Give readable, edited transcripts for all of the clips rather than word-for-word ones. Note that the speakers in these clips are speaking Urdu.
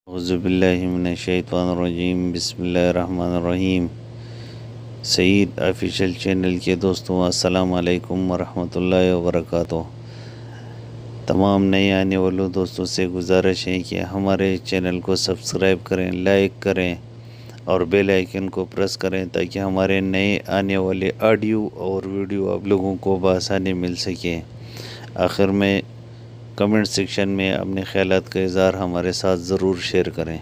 اعوذ باللہ من الشیطان الرجیم، بسم اللہ الرحمن الرحیم۔ سعید آفیشیل چینل کے دوستوں، السلام علیکم ورحمۃ اللہ وبرکاتہ۔ تمام نئے آنے والوں دوستوں سے گزارش ہے کہ ہمارے چینل کو سبسکرائب کریں، لائک کریں اور بیل آئیکن کو پریس کریں تاکہ ہمارے نئے آنے والے آڈیو اور ویڈیو آپ لوگوں کو بآسانی مل سکیں۔ آخر میں کمنٹ سیکشن میں اپنے خیالات کا اظہار ہمارے ساتھ ضرور شیئر کریں۔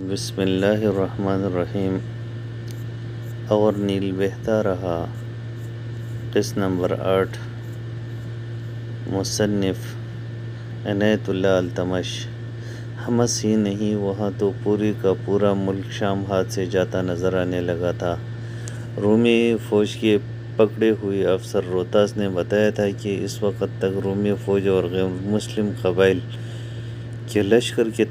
بسم اللہ الرحمن الرحیم۔ اور نیل بہتا رہا، قسط نمبر 8، مصنف عنایت اللہ التمش۔ ہمس ہی نہیں، وہاں تو پوری کا پورا ملک شام ہاتھ سے جاتا نظر آنے لگا تھا۔ رومی فوج کے پکڑے ہوئے افسر روہتاس نے بتایا تھا کہ اس وقت تک رومی فوج اور غیر مسلم قبائل کے لشکر کی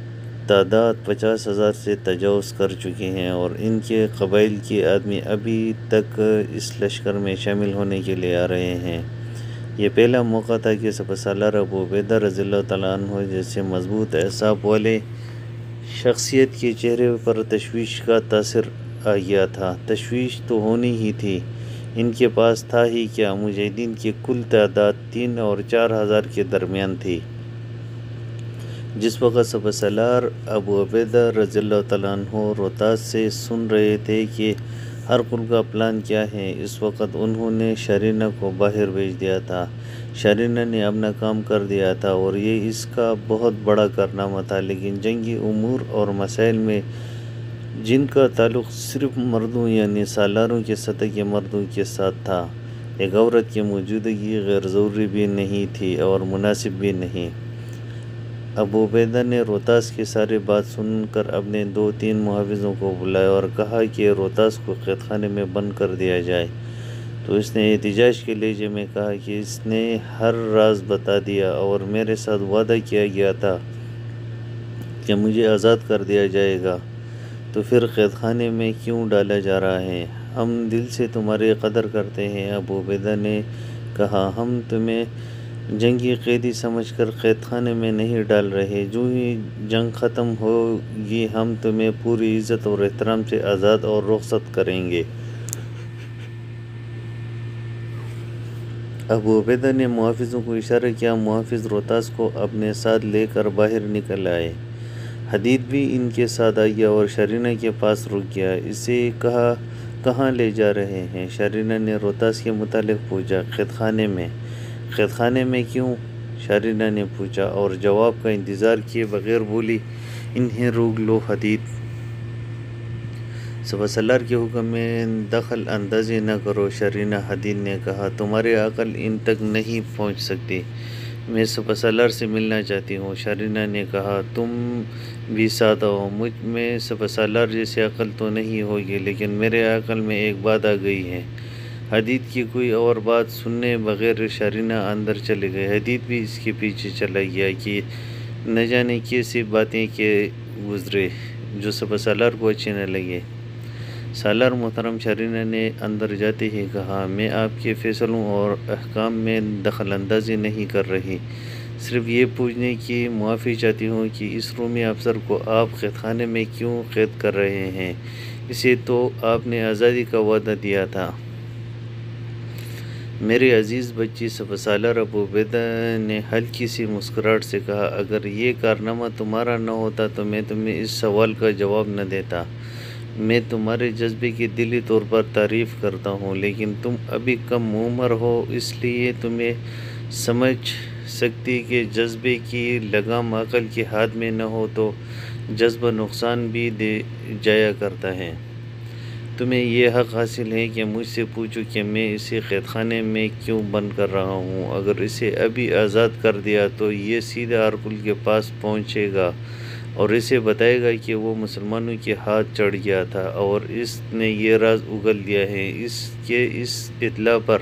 تعداد 50,000 سے تجاوز کر چکی ہیں، اور ان کے قبائل کے آدمی ابھی تک اس لشکر میں شامل ہونے کے لیے آ رہے ہیں۔ یہ پہلا موقع تھا کہ سپہ سالار ابو عبیدہ رضی اللہ تعالیٰ عنہ جیسے مضبوط اعصاب والے شخصیت کے چہرے پر تشویش کا تاثر آ گیا تھا۔ تشویش تو ہونی ہی تھی، ان کے پاس تھا ہی کیا؟ مجاہدین کی کل تعداد 3 اور 4,000 کے درمیان تھی۔ جس وقت سپہ سالار ابو عبیدہ رضی اللہ تعالیٰ عنہ روہتاس سے سن رہے تھے کہ ہرقل کا پلان کیا ہے، اس وقت انہوں نے شرینہ کو باہر بھیج دیا تھا۔ شرینہ نے اپنا کام کر دیا تھا اور یہ اس کا بہت بڑا کارنامہ تھا، لیکن جنگی امور اور مسائل میں جن کا تعلق صرف مردوں یعنی سالاروں کے سطح کے مردوں کے ساتھ تھا، ایک عورت کی موجودگی غیر ضروری بھی نہیں تھی اور مناسب بھی نہیں۔ ابو عبیدہ نے روہتاس کی ساری بات سن کر اپنے 2-3 محافظوں کو بلایا اور کہا کہ روہتاس کو قید خانے میں بند کر دیا جائے۔ تو اس نے احتجاج کے لہجے میں کہا کہ اس نے ہر راز بتا دیا اور میرے ساتھ وعدہ کیا گیا تھا کہ مجھے آزاد کر دیا جائے گا، تو پھر قید خانے میں کیوں ڈالا جا رہا ہے؟ ہم دل سے تمہاری قدر کرتے ہیں۔ ابو عبیدہ نے کہا، ہم تمہیں جنگی قیدی سمجھ کر قید خانے میں نہیں ڈال رہے، جو ہی جنگ ختم ہوگی ہم تمہیں پوری عزت اور احترام سے آزاد اور رخصت کریں گے۔ ابو عبیدہ نے محافظوں کو اشارہ کیا۔ محافظ روہتاس کو اپنے ساتھ لے کر باہر نکل آئے۔ حدید بھی ان کے ساتھ آ گیا اور شرینہ کے پاس رک گیا۔ اسے کہا، کہاں لے جا رہے ہیں؟ شرینہ نے روہتاس کے متعلق پوچھا۔ قید خانے میں۔ قید خانے میں کیوں؟ شرینہ نے پوچھا اور جواب کا انتظار کیے بغیر بولی، انہیں روک لو حدید۔ سپہ سالار کے حکم میں دخل اندازی نہ کرو۔ شرینہ حدید نے کہا، تمہاری عقل ان تک نہیں پہنچ سکتی، میں سپہ سالار سے ملنا چاہتی ہوں۔ شرینہ نے کہا، تم بھی ساتھ آؤ۔ مجھ میں سپہ سالار جیسی عقل تو نہیں ہوگی، لیکن میرے عقل میں ایک بات آ گئی ہے۔ حدید کی کوئی اور بات سنے بغیر شرینہ اندر چلے گئے۔ حدید بھی اس کے پیچھے چلا گیا کہ نہ جانے کیسی باتیں کے گزرے جو سپہ سالار کو اچھے نہ لگے۔ سالار محترم، شرینہ نے اندر جاتے ہی کہا، میں آپ کے فیصلوں اور احکام میں دخل اندازی نہیں کر رہی، صرف یہ پوچھنے کی معافی چاہتی ہوں کہ اس رومی افسر کو آپ قید خانے میں کیوں قید کر رہے ہیں؟ اسے تو آپ نے آزادی کا وعدہ دیا تھا۔ میری عزیز بچی، سپہ سالار ابو عبیدہ نے ہلکی سی مسکراہٹ سے کہا، اگر یہ کارنامہ تمہارا نہ ہوتا تو میں تمہیں اس سوال کا جواب نہ دیتا۔ میں تمہارے جذبے کی دلی طور پر تعریف کرتا ہوں، لیکن تم ابھی کم عمر ہو، اس لیے تمہیں سمجھ سکتی کہ جذبے کی لگام عقل کے ہاتھ میں نہ ہو تو جذبہ نقصان بھی دے جایا کرتا ہے۔ تمہیں یہ حق حاصل ہے کہ مجھ سے پوچھو کہ میں اسے قید خانے میں کیوں بند کر رہا ہوں۔ اگر اسے ابھی آزاد کر دیا تو یہ سیدھا ہرقل کے پاس پہنچے گا اور اسے بتائے گا کہ وہ مسلمانوں کے ہاتھ چڑھ گیا تھا اور اس نے یہ راز اگل دیا ہے۔ اس اطلاع پر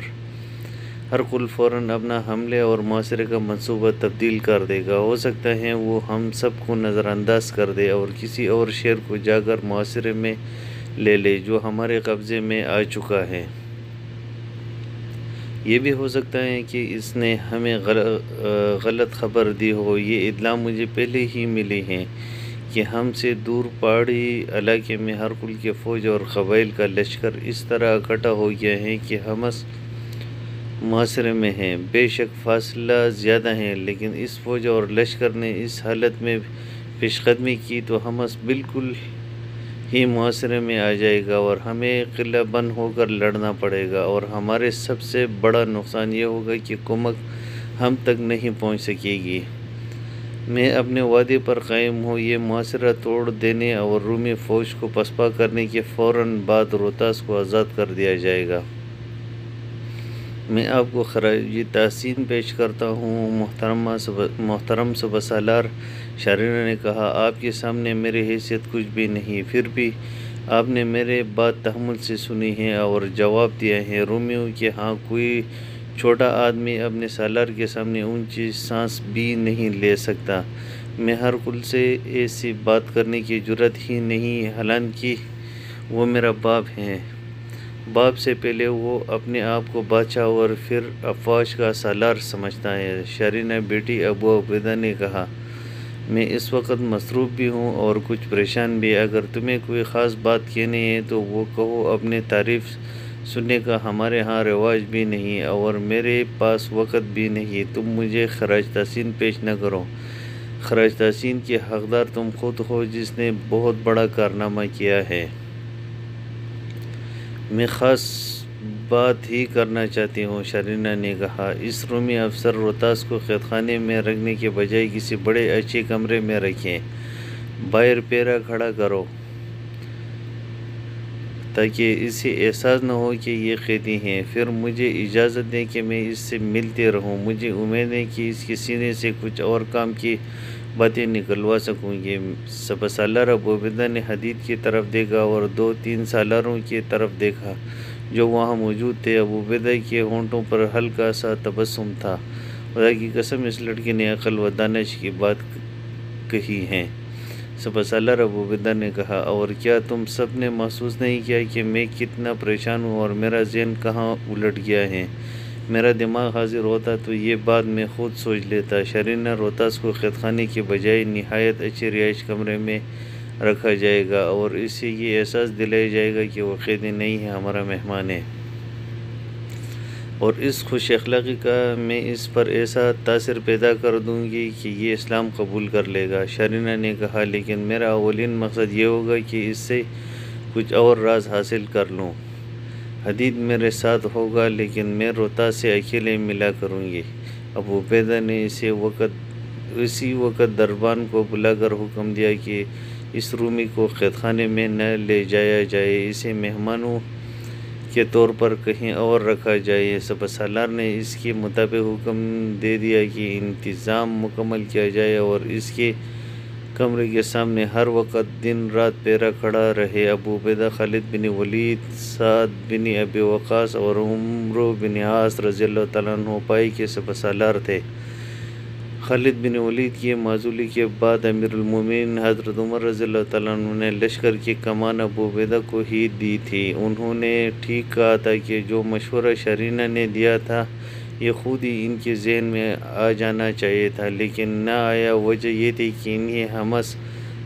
ہرقل فوراً اپنا حملے اور محاصرے کا منصوبہ تبدیل کر دے گا۔ ہو سکتا ہے وہ ہم سب کو نظر انداز کر دے اور کسی اور شہر کو جا کر محاصرے میں لے لے جو ہمارے قبضے میں آ چکا ہے۔ یہ بھی ہو سکتا ہے کہ اس نے ہمیں غلط خبر دی ہو۔ یہ اطلاع مجھے پہلے ہی ملی ہے کہ ہم سے دور پہاڑی علاقے میں ہرقل کے فوج اور قبائل کا لشکر اس طرح اکٹھا ہو گیا ہے کہ حمص محاصرے میں ہے۔ بے شک فاصلہ زیادہ ہے، لیکن اس فوج اور لشکر نے اس حالت میں پیش قدمی کی تو حمص بالکل ہی محاصرے میں آ جائے گا اور ہمیں قلعہ بند ہو کر لڑنا پڑے گا، اور ہمارے سب سے بڑا نقصان یہ ہوگا کہ کمک ہم تک نہیں پہنچ سکے گی۔ میں اپنے وعدے پر قائم ہوں، یہ محاصرہ توڑ دینے اور رومی فوج کو پسپا کرنے کے فوراً بعد روہتاس کو آزاد کر دیا جائے گا۔ میں آپ کو خراج تحسین پیش کرتا ہوں۔ محترم صوبہ سالار شارنہ نے کہا، آپ کے سامنے میری حیثیت کچھ بھی نہیں، پھر بھی آپ نے میرے بات تحمل سے سنی ہے اور جواب دیا ہے۔ رومیوں کے ہاں کوئی چھوٹا آدمی اپنے سالار کے سامنے اونچی سانس بھی نہیں لے سکتا۔ میں ہرقل سے ایسی بات کرنے کی جرات ہی نہیں، حالانکہ وہ میرا باپ ہے۔ باپ سے پہلے وہ اپنے آپ کو بادشاہ اور پھر افواج کا سالار سمجھتا ہے۔ شارنہ بیٹی ابو عبیدہ نے کہا، میں اس وقت مصروف بھی ہوں اور کچھ پریشان بھی۔ اگر تمہیں کوئی خاص بات کہنی ہے تو وہ کہو۔ اپنی تعریف سننے کا ہمارے ہاں رواج بھی نہیں اور میرے پاس وقت بھی نہیں۔ تم مجھے خراج تحسین پیش نہ کرو۔ خراج تحسین کے حقدار تم خود ہو، جس نے بہت بڑا کارنامہ کیا ہے۔ میں خاص بات ہی کرنا چاہتی ہوں، شارنہ نے کہا۔ اس رومی افسر روہتاس کو قید خانے میں رکھنے کے بجائے کسی بڑے اچھے کمرے میں رکھیں۔ باہر پہرہ کھڑا کرو تاکہ اسے احساس نہ ہو کہ یہ قیدی ہیں۔ پھر مجھے اجازت دیں کہ میں اس سے ملتی رہوں۔ مجھے امید ہے کہ اس کے سینے سے کچھ اور کام کی باتیں نکلوا سکوں گی۔ صوبہ سالار ابو عبیدہ نے حدید کی طرف دیکھا اور 2-3 سالاروں کی طرف دیکھا جو وہاں موجود تھے۔ ابو عبیدہ کے ہونٹوں پر ہلکا سا تبسم تھا۔ خدا کی قسم، اس لڑکی نے عقل و دانش کی بات کہی ہے، صوبہ سالار ابو عبیدہ نے کہا۔ اور کیا تم سب نے محسوس نہیں کیا کہ میں کتنا پریشان ہوں اور میرا ذہن کہاں الٹ گیا ہے؟ میرا دماغ حاضر ہوتا تو یہ بات میں خود سوچ لیتا۔ شارنہ، روہتاس کو قید خانے کے بجائے نہایت اچھے رہائش کمرے میں رکھا جائے گا اور اسے یہ احساس دلایا جائے گا کہ وہ قیدی نہیں ہے، ہمارا مہمان ہے۔ اور اس خوش اخلاقی کا میں اس پر ایسا تاثر پیدا کر دوں گی کہ یہ اسلام قبول کر لے گا۔ شارنہ نے کہا، لیکن میرا اولین مقصد یہ ہوگا کہ اس سے کچھ اور راز حاصل کر لوں۔ حدید میرے ساتھ ہوگا، لیکن میں روہتاس سے اکیلے ملا کروں گی۔ ابو عبیدہ نے اسی وقت دربان کو بلا کر حکم دیا کہ اس رومی کو قید خانے میں نہ لے جایا جائے، اسے مہمانوں کے طور پر کہیں اور رکھا جائے۔ صوبہ سالار نے اس کے مطابق حکم دے دیا کہ انتظام مکمل کیا جائے اور اس کے کمرے کے سامنے ہر وقت دن رات پہرہ کھڑا رہے۔ ابو عبیدہ خالد بن ولید، سعد بن ابی وقاص اور عمرو بن عاص رضی اللہ تعالیٰ عنہ پائی کے صوبہ سالار تھے۔ خالد بن ولید کی معزولی کے بعد امیر المومنین حضرت عمر رضی اللہ تعالیٰ عنہ نے لشکر کی کمان ابو عبیدہ کو ہی دی تھی۔ انہوں نے ٹھیک کہا تھا کہ جو مشورہ شارنہ نے دیا تھا یہ خود ہی ان کے ذہن میں آ جانا چاہیے تھا، لیکن نہ آیا۔ وجہ یہ تھی کہ انہیں حمص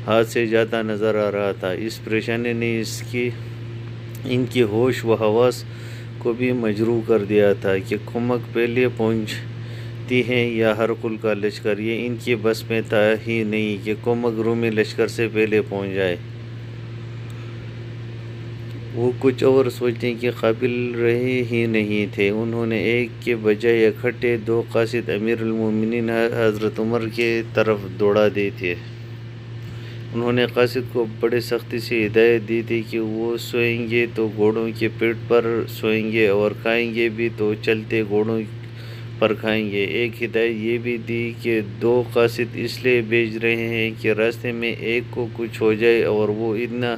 ہاتھ سے جاتا نظر آ رہا تھا۔ اس پریشانی نے ان کے ہوش و حواس کو بھی مجروح کر دیا تھا کہ کمک پہلے پہنچتی ہے یا ہرقل کا لشکر۔ یہ ان کے بس میں تھا ہی نہیں کہ کمک رومی لشکر سے پہلے پہنچ جائے۔ وہ کچھ اور سوچنے کے قابل رہے ہی نہیں تھے۔ انہوں نے ایک کے بجائے اکٹھے 2 قاصد امیر المومنین حضرت عمر کی طرف دوڑا دیے تھے۔ انہوں نے قاصد کو بڑے سختی سے ہدایت دی تھی کہ وہ سوئیں گے تو گھوڑوں کے پیٹھ پر سوئیں گے اور کھائیں گے بھی تو چلتے گھوڑوں پر کھائیں گے۔ ایک ہدایت یہ بھی دی کہ 2 قاصد اس لیے بھیج رہے ہیں کہ راستے میں ایک کو کچھ ہو جائے اور وہ اتنا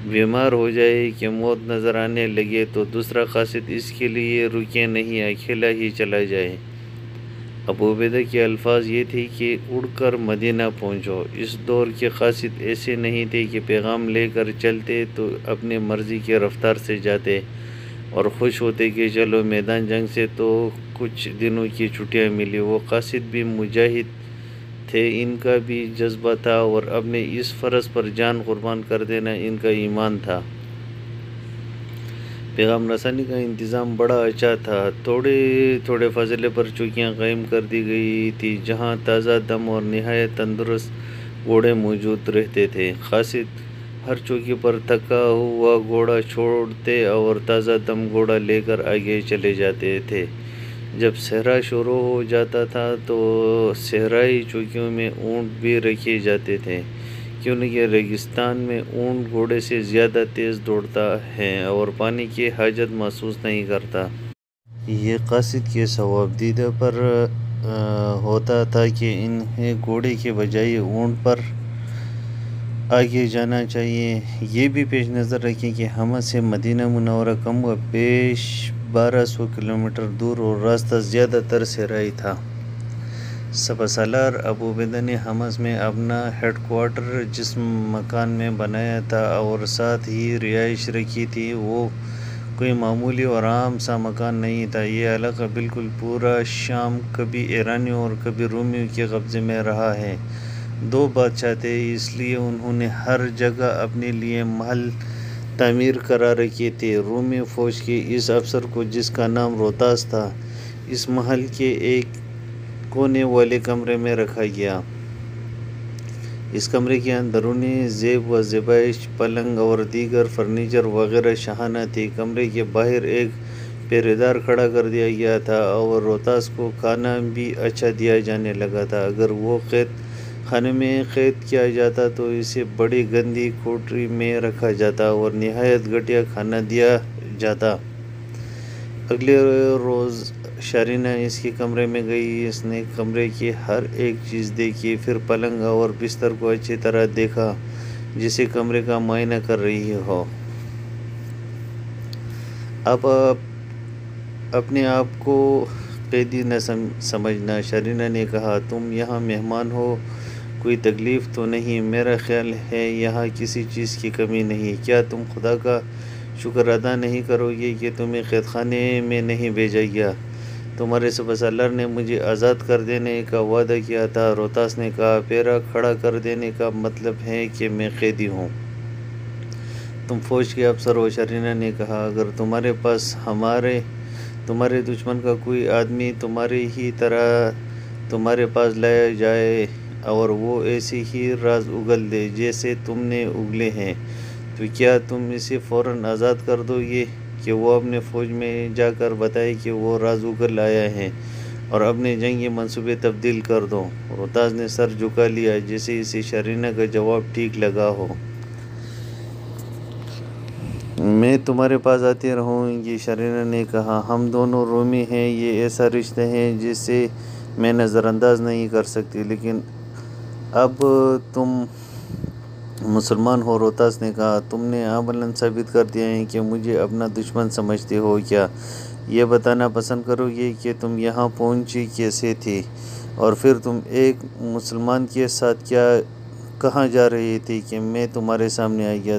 بیمار ہو جائے کہ موت نظر آنے لگے تو دوسرا قاصد اس کے لیے رکے نہیں، اکیلا ہی چلا جائے۔ ابو عبیدہ کے الفاظ یہ تھے کہ اڑ کر مدینہ پہنچو۔ اس دور کے قاصد ایسے نہیں تھے کہ پیغام لے کر چلتے تو اپنی مرضی کی رفتار سے جاتے اور خوش ہوتے کہ چلو میدان جنگ سے تو کچھ دنوں کی چھٹیاں ملی۔ وہ قاصد بھی مجاہد تھے ان کا بھی جذبہ تھا، اور اپنے اس فرض پر جان قربان کر دینا ان کا ایمان تھا۔ پیغام رسانی کا انتظام بڑا اچھا تھا۔ تھوڑے تھوڑے فاصلے پر چوکیاں قائم کر دی گئی تھی جہاں تازہ دم اور نہایت تندرست گھوڑے موجود رہتے تھے۔ قاصد ہر چوکی پر تھکا ہوا گھوڑا چھوڑتے اور تازہ دم گھوڑا لے کر آگے چلے جاتے تھے۔ جب صحرا شروع ہو جاتا تھا تو صحرائی چوکیوں میں اونٹ بھی رکھے جاتے تھے، کیونکہ ریگستان میں اونٹ گھوڑے سے زیادہ تیز دوڑتا ہے اور پانی کی حاجت محسوس نہیں کرتا۔ یہ قاصد کے ثوابدیدہ پر ہوتا تھا کہ انہیں گھوڑے کے بجائے اونٹ پر آگے جانا چاہیے۔ یہ بھی پیش نظر رکھیں کہ حما سے مدینہ منورہ کم و بیش 1200 کلومیٹر دور اور راستہ زیادہ تر صحرائی تھا۔ سپہ سالار ابو عبیدہ نے حمص میں اپنا ہیڈ کوارٹر جس مکان میں بنایا تھا اور ساتھ ہی رہائش رکھی تھی، وہ کوئی معمولی اور عام سا مکان نہیں تھا۔ یہ علاقہ بالکل پورا شام کبھی ایرانیوں اور کبھی رومیوں کے قبضے میں رہا ہے۔ دو بادشاہ تھے، اس لیے انہوں نے ہر جگہ اپنے لیے محل تعمیر کرا رکھے تھے۔ رومی فوج کے اس افسر کو، جس کا نام روتاس تھا، اس محل کے ایک کونے والے کمرے میں رکھا گیا۔ اس کمرے کے اندرونی زیب و زیبائش، پلنگ اور دیگر فرنیچر وغیرہ شاہانہ تھی۔ کمرے کے باہر ایک پہرے دار کھڑا کر دیا گیا تھا اور روتاس کو کھانا بھی اچھا دیا جانے لگا تھا۔ اگر وہ قید خانے میں قید کیا جاتا تو اسے بڑی گندی کوٹری میں رکھا جاتا اور نہایت گھٹیا کھانا دیا جاتا۔ اگلے روز شارینہ اس کے کمرے میں گئی۔ اس نے کمرے کی ہر ایک چیز دیکھی، پھر پلنگ اور بستر کو اچھی طرح دیکھا جیسے کمرے کا معائنہ کر رہی ہو۔ اب اپنے آپ کو قیدی نہ سمجھنا، شارینہ نے کہا۔ تم یہاں مہمان ہو، کوئی تکلیف تو نہیں؟ میرا خیال ہے یہاں کسی چیز کی کمی نہیں۔ کیا تم خدا کا شکر ادا نہیں کرو گے کہ تمہیں قید خانے میں نہیں بھیجا گیا؟ تمہارے سپہ سالار نے مجھے آزاد کر دینے کا وعدہ کیا تھا۔ روتاس نے کہا، پہرا کھڑا کر دینے کا مطلب ہے کہ میں قیدی ہوں۔ تم فوج کے افسر ہو، شارینہ نے کہا۔ اگر تمہارے پاس تمہارے دشمن کا کوئی آدمی تمہاری ہی طرح تمہارے پاس لایا جائے اور وہ ایسے ہی راز اگل دے جیسے تم نے اگلے ہیں، تو کیا تم اسے فوراً آزاد کر دو گے کہ وہ اپنے فوج میں جا کر بتائے کہ وہ راز اگل آیا ہے اور اپنے جنگی منصوبے تبدیل کر دو؟ روتاس نے سر جھکا لیا جیسے اسے شارینہ کا جواب ٹھیک لگا ہو۔ میں تمہارے پاس آتی رہوں گی، شارینہ نے کہا۔ ہم دونوں رومی ہیں، یہ ایسا رشتہ ہے جسے میں نظر انداز نہیں کر سکتی۔ لیکن اب تم مسلمان ہو، روتاس نے کہا۔ تم نے عملاً ثابت کر دیا ہے کہ مجھے اپنا دشمن سمجھتے ہو۔ کیا یہ بتانا پسند کرو گے کہ تم یہاں پہنچی کیسے تھی، اور پھر تم ایک مسلمان کے ساتھ کہاں جا رہی تھی کہ میں تمہارے سامنے آ گیا؟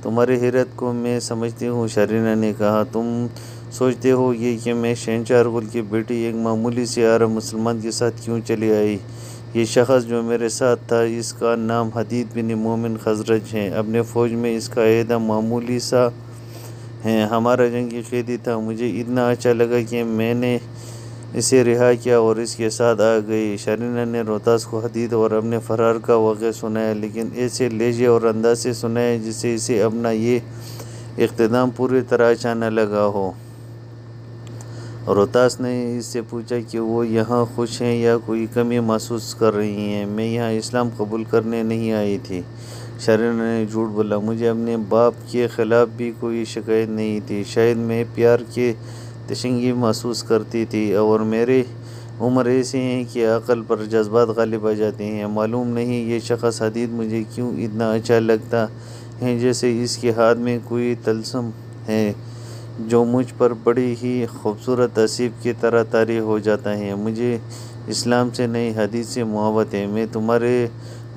تمہاری حیرت کو میں سمجھتی ہوں، شارینہ نے کہا۔ تم سوچتے ہو گے کہ میں شہنشاہ ارغل کی بیٹی ایک معمولی سی عرب مسلمان کے ساتھ کیوں چلی آئی؟ یہ شخص جو میرے ساتھ تھا، اس کا نام حدید بن مومن خزرج ہے۔ اپنے فوج میں اس کا عہدہ معمولی سا ہے، ہمارا جنگی قیدی تھا۔ مجھے اتنا اچھا لگا کہ میں نے اسے رہا کیا اور اس کے ساتھ آ گئی۔ شارینہ نے روتاس کو حدید اور اپنے فرار کا واقعہ سنایا، لیکن ایسے لہجے اور انداز سے سنایا جسے اسے اپنا یہ اقدام پوری طرح اچھا نہ لگا ہو۔ روتاس نے اس سے پوچھا کہ وہ یہاں خوش ہیں یا کوئی کمی محسوس کر رہی ہیں؟ میں یہاں اسلام قبول کرنے نہیں آئی تھی، شارینہ نے جھوٹ بولا۔ مجھے اپنے باپ کے خلاف بھی کوئی شکایت نہیں تھی، شاید میں پیار کی تشنگی محسوس کرتی تھی، اور میری عمر ایسی ہے کہ عقل پر جذبات غالب آ جاتے ہیں۔ معلوم نہیں یہ شخص حدید مجھے کیوں اتنا اچھا لگتا ہے، جیسے اس کے ہاتھ میں کوئی طلسم ہے جو مجھ پر بڑی ہی خوبصورت اسیب کی طرح طاری ہو جاتا ہے۔ مجھے اسلام سے نہیں، حدید سے محبت ہے۔ میں تمہارے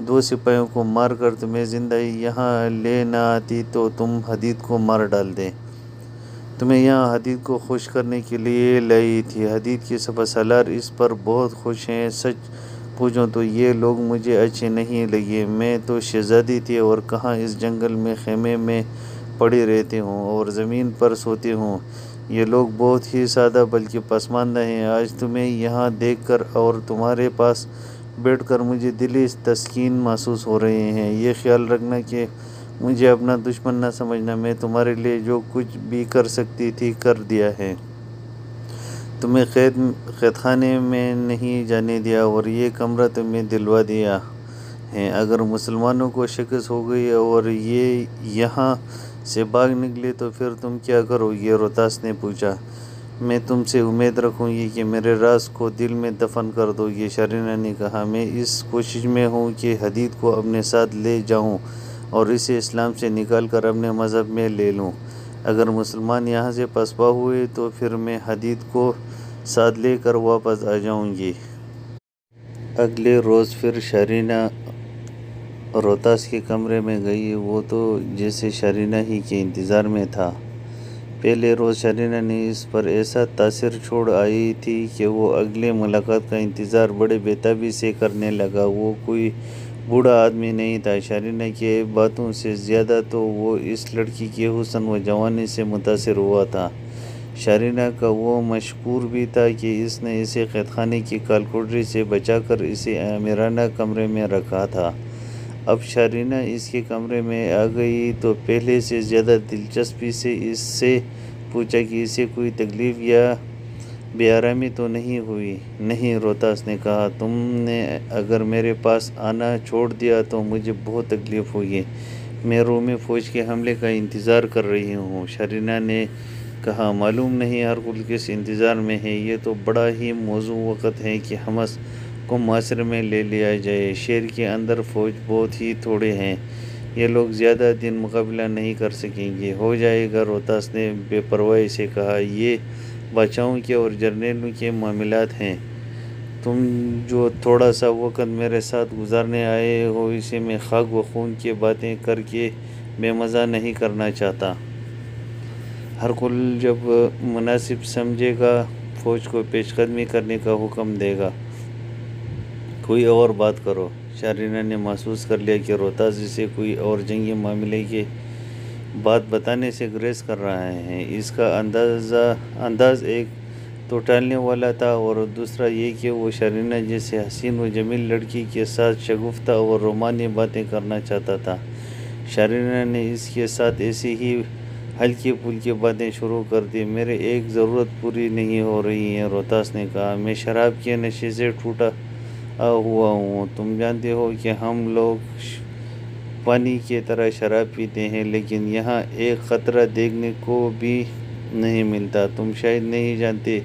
2 سپاہیوں کو مار کر تمہیں زندہ یہاں لے نہ آتی تو تم حدید کو مار ڈالتے۔ تمہیں یہاں حدید کو خوش کرنے کے لیے لائی تھی۔ حدید کے سپہ سالار اس پر بہت خوش ہیں۔ سچ پوچھوں تو یہ لوگ مجھے اچھے نہیں لگے۔ میں تو شہزادی تھی اور کہاں اس جنگل میں خیمے میں پڑی رہتی ہوں اور زمین پر سوتی ہوں۔ یہ لوگ بہت ہی سادہ بلکہ پسماندہ ہیں۔ آج تمہیں یہاں دیکھ کر اور تمہارے پاس بیٹھ کر مجھے دلی تسکین محسوس ہو رہی ہے۔ یہ خیال رکھنا کہ مجھے اپنا دشمن نہ سمجھنا۔ میں تمہارے لیے جو کچھ بھی کر سکتی تھی کر دیا ہے۔ تمہیں قید خانے میں نہیں جانے دیا اور یہ کمرہ تمہیں دلوا دیا ہے۔ اگر مسلمانوں کو شکست ہو گئی اور یہ یہاں سے بھاگ نکلے تو پھر تم کیا کرو گے؟ روتاس نے پوچھا۔ میں تم سے امید رکھوں گی کہ میرے راز کو دل میں دفن کر دو گے، شرینہ نے کہا۔ میں اس کوشش میں ہوں کہ حدید کو اپنے ساتھ لے جاؤں اور اسے اسلام سے نکال کر اپنے مذہب میں لے لوں۔ اگر مسلمان یہاں سے پسپا ہوئے تو پھر میں حدید کو ساتھ لے کر واپس آ جاؤں گی۔ اگلے روز پھر شرینہ روتاس کے کمرے میں گئی۔ وہ تو جیسے شرینہ ہی کے انتظار میں تھا۔ پہلے روز شرینہ نے اس پر ایسا تاثر چھوڑ آئی تھی کہ وہ اگلے ملاقات کا انتظار بڑے بے تابی سے کرنے لگا۔ وہ کوئی بوڑھا آدمی نہیں تھا۔ شرینہ کی باتوں سے زیادہ تو وہ اس لڑکی کے حسن و جوانی سے متاثر ہوا تھا۔ شرینہ کا وہ مشکور بھی تھا کہ اس نے اسے قید خانے کی کالکوٹری سے بچا کر اسے امیرانہ کمرے میں رکھا تھا۔ اب شرینہ اس کے کمرے میں آ گئی تو پہلے سے زیادہ دلچسپی سے اس سے پوچھا کہ اسے کوئی تکلیف یا بے آرامی تو نہیں ہوئی؟ نہیں، روتاس نے کہا، تم نے اگر میرے پاس آنا چھوڑ دیا تو مجھے بہت تکلیف ہوگی۔ میں رومی فوج کے حملے کا انتظار کر رہی ہوں، شرینہ نے کہا۔ معلوم نہیں ہرقل کس انتظار میں ہے۔ یہ تو بڑا ہی موزوں وقت ہے کہ حماس کو محاصرے میں لے لیا جائے۔ شہر کے اندر فوج بہت ہی تھوڑے ہیں۔ یہ لوگ زیادہ دن مقابلہ نہیں کر سکیں گے۔ ہو جائے گا، روتاس نے بے پرواہی سے کہا۔ یہ بادشاہوں کے اور جرنیلوں کے معاملات ہیں۔ تم جو تھوڑا سا وقت میرے ساتھ گزارنے آئے ہو اسے میں خاک و خون کی باتیں کر کے بے مزہ نہیں کرنا چاہتا۔ ہرقل جب مناسب سمجھے گا فوج کو پیش قدمی کرنے کا حکم دے گا۔ کوئی اور بات کرو۔ شرینہ نے محسوس کر لیا کہ روتاس اسے کوئی اور جنگی معاملے کی بات بتانے سے گریز کر رہا ہے۔ اس کا انداز ایک تو ٹالنے والا تھا اور دوسرا یہ کہ وہ شرینہ جیسے حسین و جمیل لڑکی کے ساتھ شگفتہ اور رومانی باتیں کرنا چاہتا تھا۔ شرینہ نے اس کے ساتھ ایسی ہی ہلکی پھلکی باتیں شروع کر دی۔ میرے ایک ضرورت پوری نہیں ہو رہی ہے، روتاس نے کہا۔ میں شراب کے نشے سے ٹوٹا ہوا ہوں۔ تم جانتے ہو کہ ہم لوگ پانی کی طرح شراب پیتے ہیں لیکن یہاں ایک قطرہ دیکھنے کو بھی نہیں ملتا۔ تم شاید نہیں جانتے،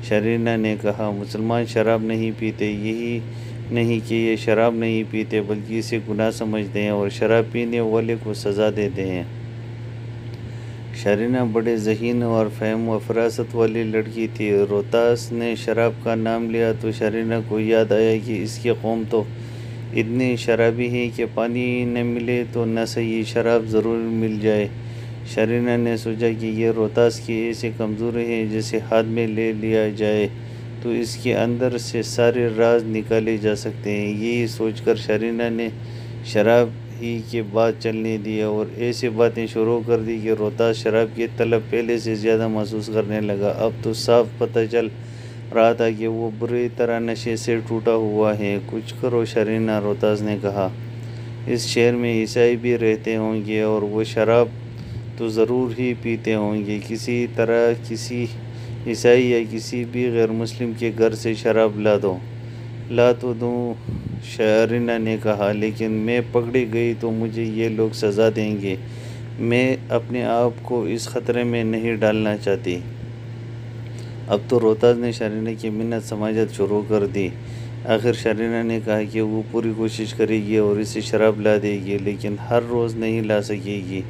شرینہ نے کہا، مسلمان شراب نہیں پیتے۔ یہی نہیں کہ یہ شراب نہیں پیتے بلکہ اسے گناہ سمجھتے ہیں اور شراب پینے والے کو سزا دیتے ہیں۔ شرینہ بڑے ذہین اور فہم و فراست والی لڑکی تھی۔ روتاس نے شراب کا نام لیا تو شرینہ کو یاد آیا کہ اس کی قوم تو اتنی شرابی ہے کہ پانی نہ ملے تو نہ صحیح شراب ضرور مل جائے۔ شرینہ نے سوچا کہ یہ روتاس کی ایسی کمزوری ہے جسے ہاتھ میں لے لیا جائے تو اس کے اندر سے سارے راز نکالے جا سکتے ہیں۔ یہی سوچ کر شرینہ نے شراب ہی کی بات چلنے دی اور ایسی باتیں شروع کر دی کہ روتاس شراب کی طلب پہلے سے زیادہ محسوس کرنے لگا۔ اب تو صاف پتہ چل رہا تھا کہ وہ بری طرح نشے سے ٹوٹا ہوا ہے۔ کچھ کرو شرینہ، روتاس نے کہا۔ اس شہر میں عیسائی بھی رہتے ہوں گے اور وہ شراب تو ضرور ہی پیتے ہوں گے۔ کسی طرح کسی عیسائی یا کسی بھی غیر مسلم کے گھر سے شراب لا تو دوں، شرینہ نے کہا، لیکن میں پکڑی گئی تو مجھے یہ لوگ سزا دیں گے۔ میں اپنے آپ کو اس خطرے میں نہیں ڈالنا چاہتی۔ اب تو روتاس نے شرینہ کی منت سماجت شروع کر دی۔ آخر شرینہ نے کہا کہ وہ پوری کوشش کرے گی اور اسے شراب لا دے گی لیکن ہر روز نہیں لا سکے گی۔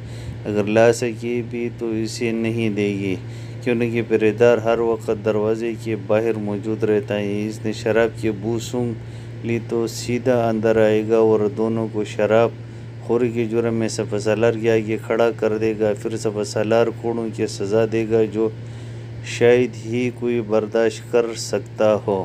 اگر لا سکے بھی تو اسے نہیں دے گی کیونکہ پہرے دار ہر وقت دروازے کے باہر موجود رہتا ہے۔ اس نے شراب کی بو سونگھ لی تو سیدھا اندر آئے گا اور دونوں کو شراب خوری کے جرم میں سپہ سالار کے آگے کھڑا کر دے گا۔ پھر سپہ سالار کوڑوں کی سزا دے گا جو شاید ہی کوئی برداشت کر سکتا ہو۔